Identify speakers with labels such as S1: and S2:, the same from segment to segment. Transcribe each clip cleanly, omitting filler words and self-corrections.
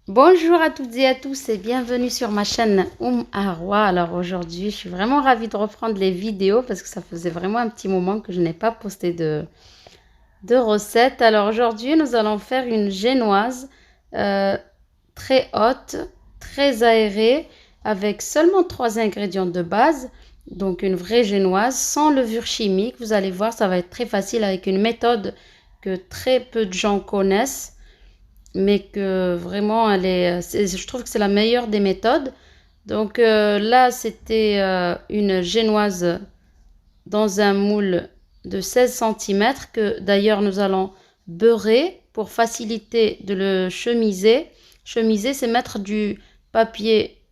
S1: Bonjour à toutes et à tous et bienvenue sur ma chaîne Arwa. Alors aujourd'hui, je suis vraiment ravie de reprendre les vidéos parce que ça faisait vraiment un petit moment que je n'ai pas posté de recettes. Alors aujourd'hui, nous allons faire une génoise très haute, très aérée, avec seulement 3 ingrédients de base. Donc une vraie génoise sans levure chimique. Vous allez voir, ça va être très facile avec une méthode que très peu de gens connaissent, mais que vraiment, je trouve que c'est la meilleure des méthodes. Donc là, c'était une génoise dans un moule de 16 cm que d'ailleurs nous allons beurrer pour faciliter de le chemiser. Chemiser, c'est mettre du papier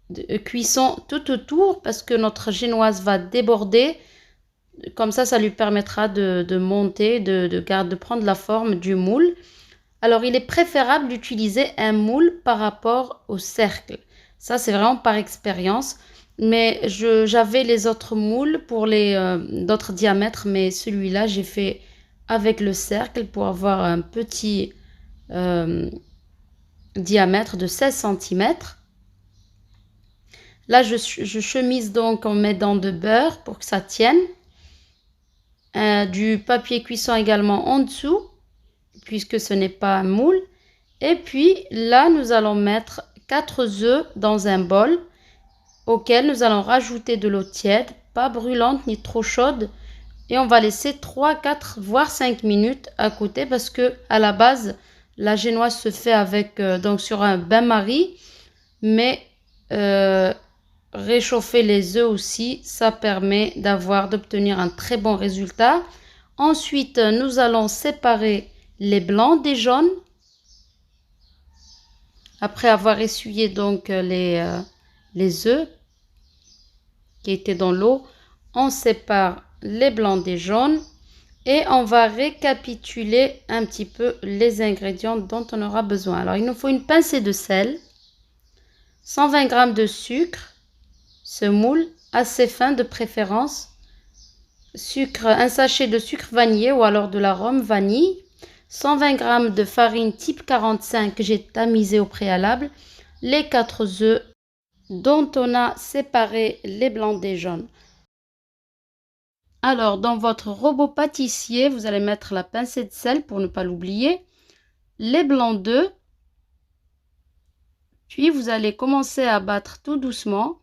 S1: de cuisson tout autour parce que notre génoise va déborder. Comme ça lui permettra de monter, de prendre la forme du moule. Alors, il est préférable d'utiliser un moule par rapport au cercle. Ça, c'est vraiment par expérience. Mais j'avais les autres moules pour les d'autres diamètres, mais celui-là, j'ai fait avec le cercle pour avoir un petit diamètre de 16 cm. Là, je chemise donc en mettant de beurre pour que ça tienne. Du papier cuisson également en dessous, puisque ce n'est pas un moule. Et puis là, nous allons mettre 4 œufs dans un bol auquel nous allons rajouter de l'eau tiède, pas brûlante ni trop chaude. Et on va laisser 3, 4, voire 5 minutes à côté parce que à la base, la génoise se fait avec donc sur un bain-marie. Mais réchauffer les œufs aussi, ça permet d'obtenir un très bon résultat. Ensuite, nous allons séparer les blancs des jaunes. Après avoir essuyé donc les œufs qui étaient dans l'eau, on sépare les blancs des jaunes et on va récapituler un petit peu les ingrédients dont on aura besoin. Alors, il nous faut une pincée de sel, 120 g de sucre, semoule assez fin de préférence, un sachet de sucre vanillé ou alors de l'arôme vanille, 120 g de farine type 45 que j'ai tamisé au préalable, les 4 œufs dont on a séparé les blancs des jaunes. Alors, dans votre robot pâtissier, vous allez mettre la pincée de sel pour ne pas l'oublier, les blancs d'œufs, puis vous allez commencer à battre tout doucement.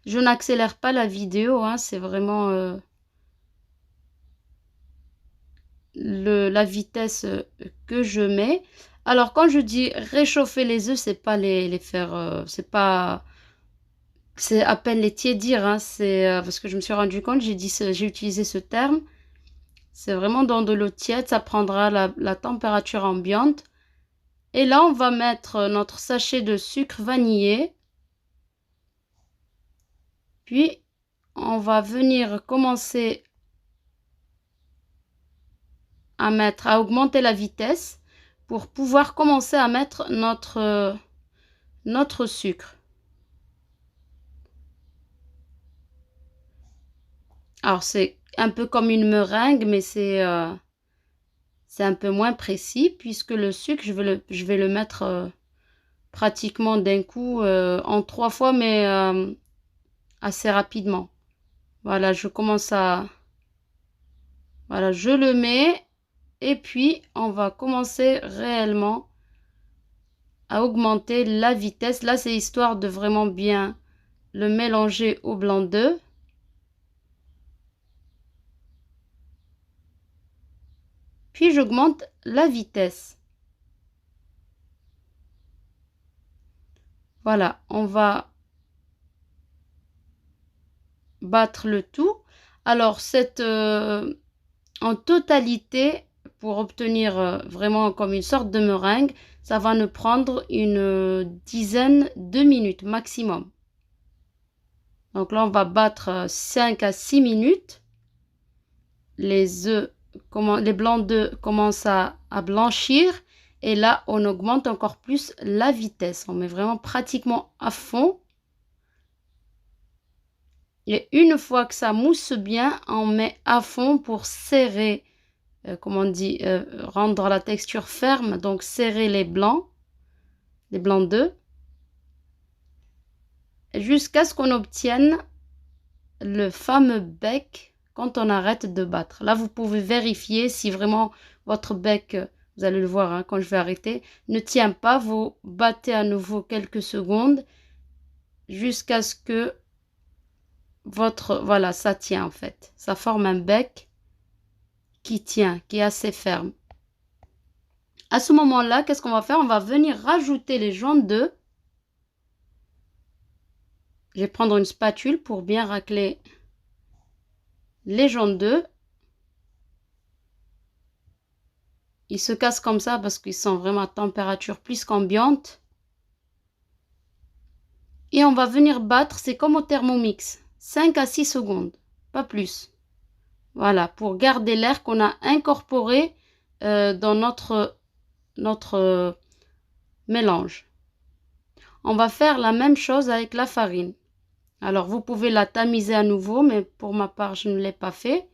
S1: Je n'accélère pas la vidéo, hein, c'est vraiment la vitesse que je mets. Alors, quand je dis réchauffer les œufs, c'est pas les faire, c'est à peine les tiédir, hein, c'est parce que je me suis rendu compte, j'ai utilisé ce terme. C'est vraiment dans de l'eau tiède, ça prendra la température ambiante. Et là, on va mettre notre sachet de sucre vanillé. Puis, on va venir commencer à augmenter la vitesse pour pouvoir commencer à mettre notre sucre. Alors, c'est un peu comme une meringue, mais c'est un peu moins précis puisque le sucre, je vais le mettre pratiquement d'un coup en 3 fois, mais assez rapidement. Voilà, voilà, je le mets et puis on va commencer réellement à augmenter la vitesse. Là, c'est histoire de vraiment bien le mélanger au blanc d'œuf. Puis j'augmente la vitesse. Voilà, on va battre le tout. Alors, en totalité, pour obtenir vraiment comme une sorte de meringue, ça va nous prendre une dizaine de minutes maximum. Donc là, on va battre 5 à 6 minutes. Les blancs d'œufs commencent à blanchir. Et là, on augmente encore plus la vitesse. On met vraiment pratiquement à fond. Et une fois que ça mousse bien, on met à fond pour serrer, comme on dit, rendre la texture ferme. Donc, serrer les blancs. les blancs d'œufs, jusqu'à ce qu'on obtienne le fameux bec quand on arrête de battre. Là, vous pouvez vérifier si vraiment votre bec, vous allez le voir hein, quand je vais arrêter, ne tient pas. Vous battez à nouveau quelques secondes jusqu'à ce que voilà, ça tient en fait. Ça forme un bec qui tient, qui est assez ferme. À ce moment-là, qu'est-ce qu'on va faire? On va venir rajouter les jaunes d'œufs. Je vais prendre une spatule pour bien racler les jaunes d'œufs. Ils se cassent comme ça parce qu'ils sont vraiment à température plus qu'ambiante. Et on va venir battre, c'est comme au Thermomix, 5 à 6 secondes, pas plus. Voilà, pour garder l'air qu'on a incorporé dans notre mélange. On va faire la même chose avec la farine. Alors, vous pouvez la tamiser à nouveau, mais pour ma part, je ne l'ai pas fait.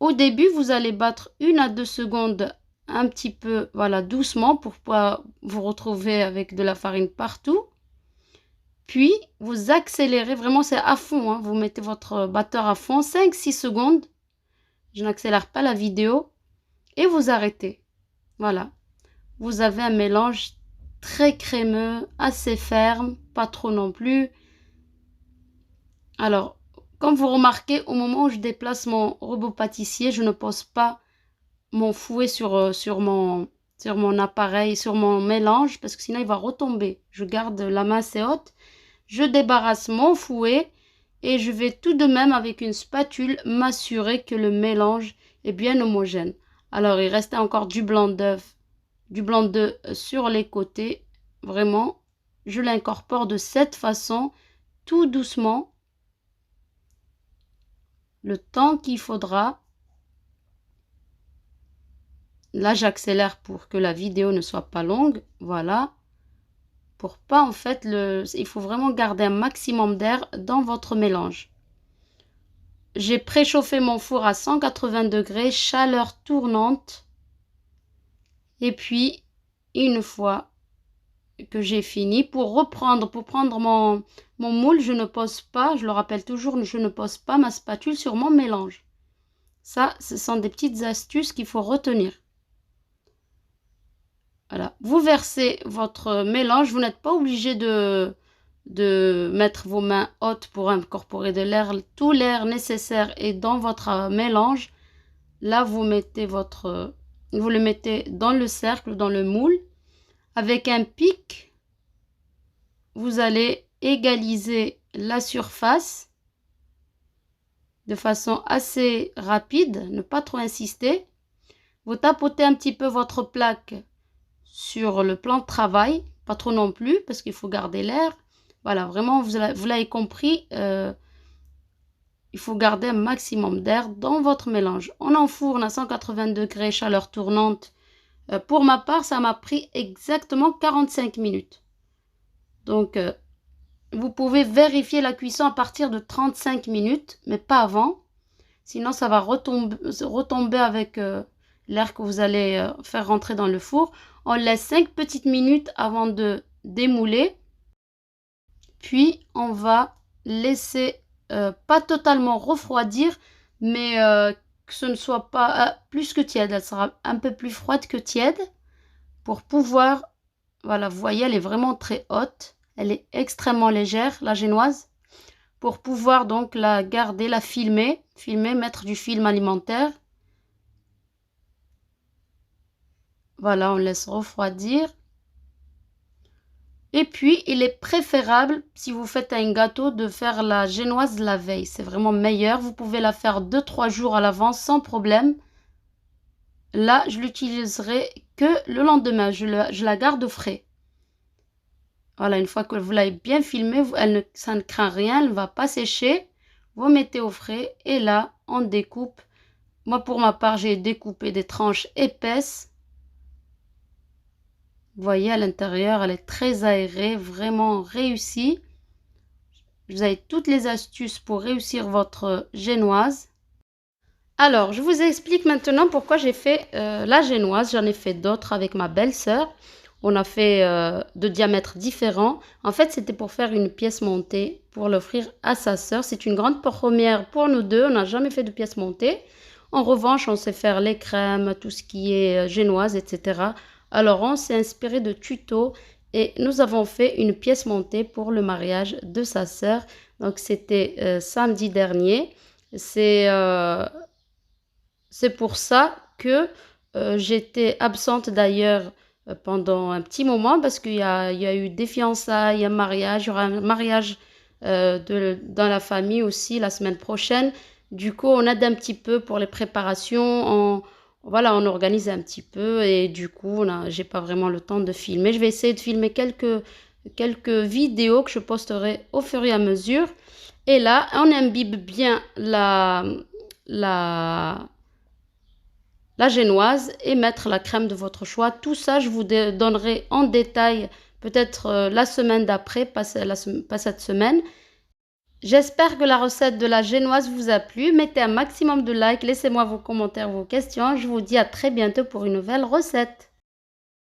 S1: Au début, vous allez battre 1 à 2 secondes un petit peu, voilà, doucement pour pas vous retrouver avec de la farine partout. Puis, vous accélérez, vraiment c'est à fond, hein. Vous mettez votre batteur à fond, 5-6 secondes. Je n'accélère pas la vidéo. Et vous arrêtez. Voilà. Vous avez un mélange très crémeux, assez ferme, pas trop non plus. Alors, comme vous remarquez, au moment où je déplace mon robot pâtissier, je ne pose pas mon fouet sur mon appareil, sur mon mélange, parce que sinon il va retomber. Je garde la main assez haute. Je débarrasse mon fouet et je vais tout de même avec une spatule m'assurer que le mélange est bien homogène. Alors, il restait encore du blanc d'œuf sur les côtés. Vraiment, je l'incorpore de cette façon, tout doucement, le temps qu'il faudra. Là, j'accélère pour que la vidéo ne soit pas longue. Voilà. Pour pas, en fait, il faut vraiment garder un maximum d'air dans votre mélange. J'ai préchauffé mon four à 180 degrés, chaleur tournante. Et puis, une fois que j'ai fini, pour prendre mon moule, je ne pose pas, je le rappelle toujours, je ne pose pas ma spatule sur mon mélange. Ça, ce sont des petites astuces qu'il faut retenir. Voilà, vous versez votre mélange, vous n'êtes pas obligé de mettre vos mains hautes pour incorporer de l'air. Tout l'air nécessaire est dans votre mélange. Là, vous le mettez dans le cercle, dans le moule. Avec un pic, vous allez égaliser la surface de façon assez rapide, ne pas trop insister. Vous tapotez un petit peu votre plaque sur le plan de travail, pas trop non plus parce qu'il faut garder l'air. Voilà, vraiment, vous l'avez compris, il faut garder un maximum d'air dans votre mélange. On enfourne à 180 degrés, chaleur tournante. Pour ma part, ça m'a pris exactement 45 minutes. Donc, vous pouvez vérifier la cuisson à partir de 35 minutes, mais pas avant. Sinon, ça va retomber avec l'air que vous allez faire rentrer dans le four. On laisse 5 petites minutes avant de démouler. Puis, on va laisser pas totalement refroidir, mais que ce ne soit pas plus que tiède. Elle sera un peu plus froide que tiède pour pouvoir, voilà, vous voyez, elle est vraiment très haute. Elle est extrêmement légère, la génoise. Pour pouvoir donc la garder, la filmer, mettre du film alimentaire. Voilà, on laisse refroidir. Et puis, il est préférable, si vous faites un gâteau, de faire la génoise la veille. C'est vraiment meilleur. Vous pouvez la faire 2-3 jours à l'avance sans problème. Là, je l'utiliserai que le lendemain. Je la garde frais. Voilà, une fois que vous l'avez bien filmée, ça ne craint rien, elle ne va pas sécher. Vous mettez au frais et là, on découpe. Moi, pour ma part, j'ai découpé des tranches épaisses. Vous voyez, à l'intérieur, elle est très aérée, vraiment réussie. Vous avez toutes les astuces pour réussir votre génoise. Alors, je vous explique maintenant pourquoi j'ai fait la génoise. J'en ai fait d'autres avec ma belle-sœur. On a fait de diamètres différents. En fait, c'était pour faire une pièce montée pour l'offrir à sa sœur. C'est une grande première pour nous deux. On n'a jamais fait de pièce montée. En revanche, on sait faire les crèmes, tout ce qui est génoise, etc. Alors, on s'est inspiré de tutos et nous avons fait une pièce montée pour le mariage de sa sœur. Donc, c'était samedi dernier. C'est euh, c'est pour ça que j'étais absente d'ailleurs pendant un petit moment parce qu'il y a eu des fiançailles, un mariage, il y aura un mariage dans la famille aussi la semaine prochaine. Du coup, on aide un petit peu pour les préparations, voilà, on organise un petit peu et du coup, j'ai pas vraiment le temps de filmer. Je vais essayer de filmer quelques vidéos que je posterai au fur et à mesure. Et là, on imbibe bien la, la génoise et mettre la crème de votre choix. Tout ça, je vous donnerai en détail peut-être la semaine d'après, pas cette semaine. J'espère que la recette de la génoise vous a plu. Mettez un maximum de likes, laissez-moi vos commentaires, vos questions. Je vous dis à très bientôt pour une nouvelle recette.